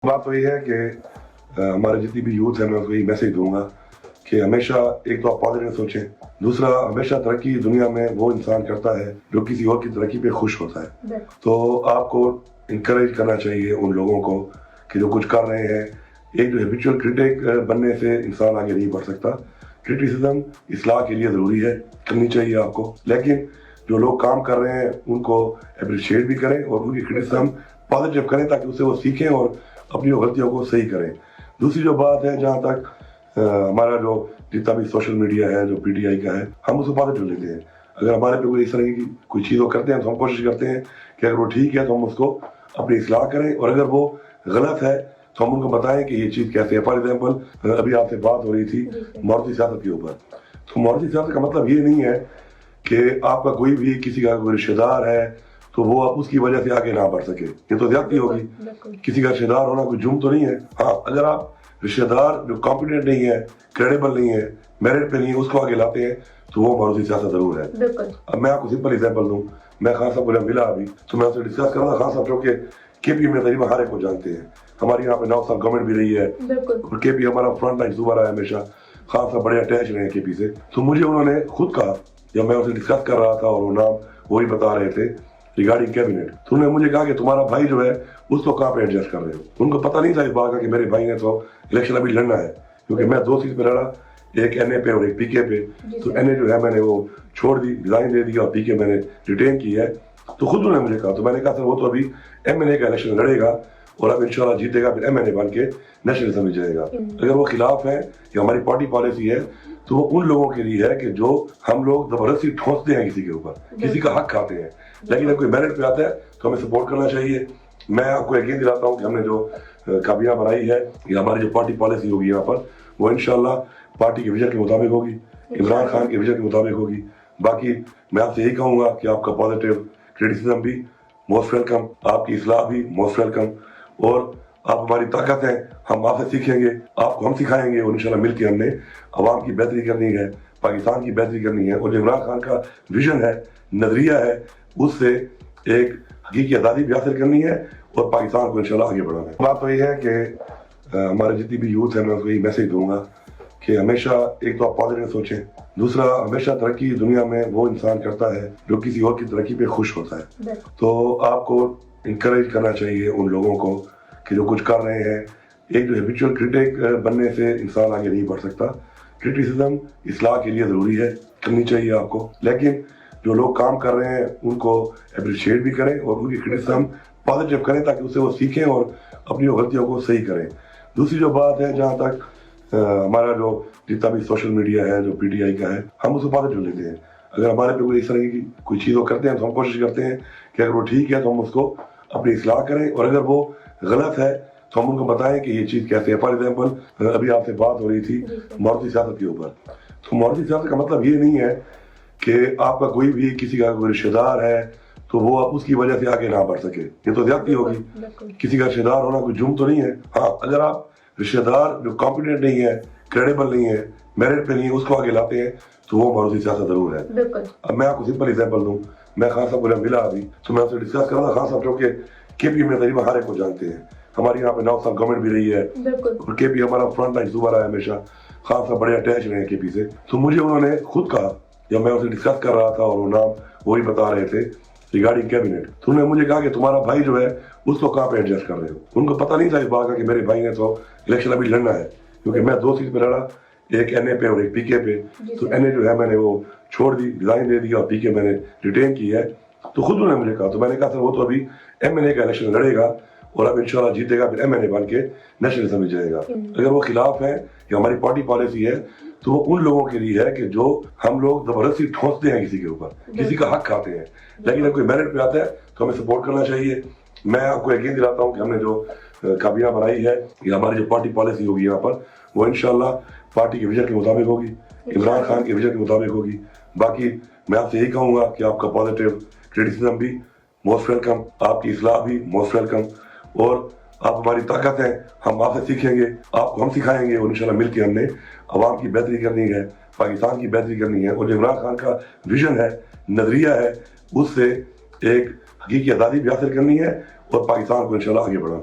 बात तो ये है कि हमारे जितनी भी यूथ है मैं उसको यही मैसेज दूंगा कि हमेशा एक तो आप पॉजिटिव सोचें, दूसरा हमेशा तरक्की दुनिया में वो इंसान करता है जो किसी और की तरक्की पे खुश होता है। तो आपको इनकरेज करना चाहिए उन लोगों को कि जो कुछ कर रहे हैं। एक जो हैबिचुअल क्रिटिक बनने से इंसान आगे नहीं बढ़ सकता। क्रिटिसिज्म इस्लाह के लिए ज़रूरी है, करनी चाहिए आपको, लेकिन जो लोग काम कर रहे हैं उनको अप्रिशिएट भी करें और उनकी क्रिटिसिज्म पॉजिटिव करें ताकि उससे वो सीखें और अपनी गलतियों को सही करें। दूसरी जो बात है, जहाँ तक हमारा जो जितना भी सोशल मीडिया है जो पीटीआई का है, हम उसको पॉजिटिव लेते हैं। अगर हमारे पे कोई इस तरह की कोई चीज़ वो करते हैं तो हम कोशिश करते हैं कि अगर वो ठीक है तो हम उसको अपनी इस्लाह करें, और अगर वो गलत है तो हम उनको बताएं कि ये चीज़ कैसे है। फॉर एग्जाम्पल अभी आपसे बात हो रही थी मारुति सियासत के ऊपर, तो मारुति सियासत का मतलब ये नहीं है कि आपका कोई भी किसी का कोई रिश्तेदार है तो वो आप उसकी वजह से आगे ना बढ़ सके, ये तो ज्यादती होगी। किसी का रिश्तेदार होना कोई जुर्म तो नहीं है। हाँ, अगर आप रिश्तेदार जो कॉम्पिटेंट नहीं है, क्रेडिबल नहीं है, मेरिट पे नहीं है, उसको आगे लाते हैं तो वो मारुति सियासत जरूर है। अब मैं आपको सिंपल एग्जाम्पल दूं, मैं खान साहब को मिला अभी तो मैं उससे डिस्कस कर रहा था। खान साहब जो कि केपी में तकरीबन हर एक को जानते हैं, हमारी यहाँ पे 9 साल गवर्नमेंट भी रही है और केपी हमारा फ्रंट लाइन सूबा रहा है हमेशा। खान साहब बड़े अटैच रहे हैं केपी से, तो मुझे उन्होंने खुद कहा जब मैं उनसे डिस्कस कर रहा था और वो नाम वही बता रहे थे रिगार्डिंग कैबिनेट, तो उन्होंने मुझे कहा कि तुम्हारा भाई जो है उसको कहाँ पे एडजस्ट कर रहे हो। उनको पता नहीं था इस बात का कि मेरे भाई ने तो इलेक्शन अभी लड़ना है, क्योंकि मैं 2 सीट पे लड़ा, एक एनए पे और एक पीके पे। तो एनए जो है मैंने वो छोड़ दी, रिजाइन दे दिया, और पीके मैंने रिटेन की है। तो खुद उन्होंने मुझे कहा, तो मैंने कहा सर वो तो अभी एमएनए का इलेक्शन लड़ेगा और अब इंशाल्लाह जीतेगा, फिर एमएनए बन के नेशनल असेंबली जाएगा। अगर वो खिलाफ है कि हमारी पार्टी पॉलिसी है तो वो उन लोगों के लिए है कि जो हम लोग जबरदस्ती ठोंसते हैं किसी के ऊपर, किसी का हक खाते हैं। लेकिन अगर कोई मेरिट पे आता है तो हमें सपोर्ट करना चाहिए। मैं आपको यकीन दिलाता हूँ कि हमने जो काबिना बनाई है या हमारी जो पार्टी पॉलिसी होगी यहाँ पर, वो इंशाल्लाह पार्टी के विजन के मुताबिक होगी, इमरान खान के विजन के मुताबिक होगी। बाकी मैं आपसे यही कहूँगा कि आपका पॉजिटिव क्रिटिसिज्म भी मोस्ट वेलकम, आपकी इस्लाह भी मोस्ट वेलकम, और आप हमारी ताकत है, हम आपसे सीखेंगे, आपको हम सिखाएंगे, और इंशाल्लाह मिलकर हमने अवाम की बेहतरी करनी है, पाकिस्तान की बेहतरी करनी है। और जो इमरान खान का विजन है, नजरिया है, उससे एक हकीकी आज़ादी भी हासिल करनी है और पाकिस्तान को इंशाल्लाह आगे बढ़ाना है। बात तो ये है कि हमारे जितनी भी यूथ है मैं उसको यही मैसेज दूंगा कि हमेशा एक तो आप पॉजिटिव सोचें, दूसरा हमेशा तरक्की दुनिया में वो इंसान करता है जो किसी और की तरक्की पे खुश होता है। तो आपको इनकरेज करना चाहिए उन लोगों को कि जो कुछ कर रहे हैं। एक जो हैबिचुअल क्रिटिक बनने से इंसान आगे नहीं बढ़ सकता। क्रिटिसिज्म इस्लाह के लिए ज़रूरी है, करनी चाहिए आपको, लेकिन जो लोग काम कर रहे हैं उनको अप्रिशिएट भी करें और उनकी क्रिटिसिज्म पॉजिटिव करें ताकि उससे वो सीखें और अपनी गलतियों को सही करें। दूसरी जो बात है, जहाँ तक हमारा जो जितना भी सोशल मीडिया है जो पीटीआई का है, हम उसको पॉजिटिव लेते हैं। अगर हमारे पे कोई इस तरह की कोई चीज़ वो करते हैं तो हम कोशिश करते हैं कि अगर वो ठीक है तो हम उसको अपनी इस्लाह करें, और अगर वो गलत है तो हम उनको बताएं कि ये चीज़ कैसे है। फॉर एग्जाम्पल अभी आपसे बात हो रही थी मारुति सियासत के ऊपर, तो मारुति सियासत का मतलब ये नहीं है कि आपका कोई भी किसी का कोई रिश्तेदार है तो वो आप उसकी वजह से आगे ना बढ़ सके, ये तो ज्यादती होगी। किसी का रिश्तेदार होना कोई जुर्म तो नहीं है। हाँ, अगर आप रिश्तेदार जो कॉम्पिटेंट नहीं है, क्रेडिबल नहीं है, मेरिट पे नहीं है, उसको आगे लाते हैं तो वो मारुति सियासत जरूर है। अब मैं आपको सिंपल एग्जाम्पल दूं, मैं खान साहब को मिला अभी तो मैं उससे डिस्कस कर रहा था। खान साहब जो कि केपी में तकरीबन हर एक को जानते हैं, हमारी यहाँ पे 9 साल गवर्नमेंट भी रही है और केपी हमारा फ्रंट लाइन सूबा रहा है हमेशा। खान साहब बड़े अटैच रहे हैं केपी से, तो मुझे उन्होंने खुद कहा जब मैं उनसे डिस्कस कर रहा था और वो नाम वही बता रहे थे रिगार्डिंग कैबिनेट, तो उन्होंने मुझे कहा कि तुम्हारा भाई जो है उसको कहाँ पे एडजस्ट कर रहे हो। उनको पता नहीं था इस बात का कि मेरे भाई ने तो इलेक्शन अभी लड़ना है, क्योंकि मैं 2 सीट पे लड़ा, एक एनए पे और एक पीके पे। तो एनए जो है मैंने वो छोड़ दी, रिजाइन दे दिया, और पीके मैंने रिटेन की है। तो खुद उन्होंने मुझे कहा, तो मैंने कहा सर वो तो अभी एमएनए का इलेक्शन लड़ेगा और अब इंशाल्लाह जीतेगा, फिर एमएनए बन के नेशनल असेंबली जाएगा। अगर वो खिलाफ है कि हमारी पार्टी पॉलिसी है तो वो उन लोगों के लिए है कि जो हम लोग जबरदस्ती ठोंसते हैं किसी के ऊपर, किसी का हक खाते हैं। लेकिन अगर कोई मेरिट पे आता है तो हमें सपोर्ट करना चाहिए। मैं आपको यकीन दिलाता हूँ कि हमने जो काबिना बनाई है या हमारी जो पार्टी पॉलिसी होगी यहाँ पर, वो इंशाल्लाह पार्टी के विजन के मुताबिक होगी, इमरान खान के विजन के मुताबिक होगी। बाकी मैं आपसे यही कहूँगा कि आपका पॉजिटिव क्रिटिसिज्म भी मोस्ट वेलकम, आपकी इस्लाह भी मोस्ट वेलकम, और आप हमारी ताकत है, हम आपसे सीखेंगे, आपको हम सिखाएंगे, और इंशाल्लाह मिलकर हमने अवाम की बेहतरी करनी है, पाकिस्तान की बेहतरी करनी है। और जो इमरान खान का विजन है, नजरिया है, उससे एक हकीकी आज़ादी भी हासिल करनी है और पाकिस्तान को इंशाल्लाह आगे बढ़ाना है।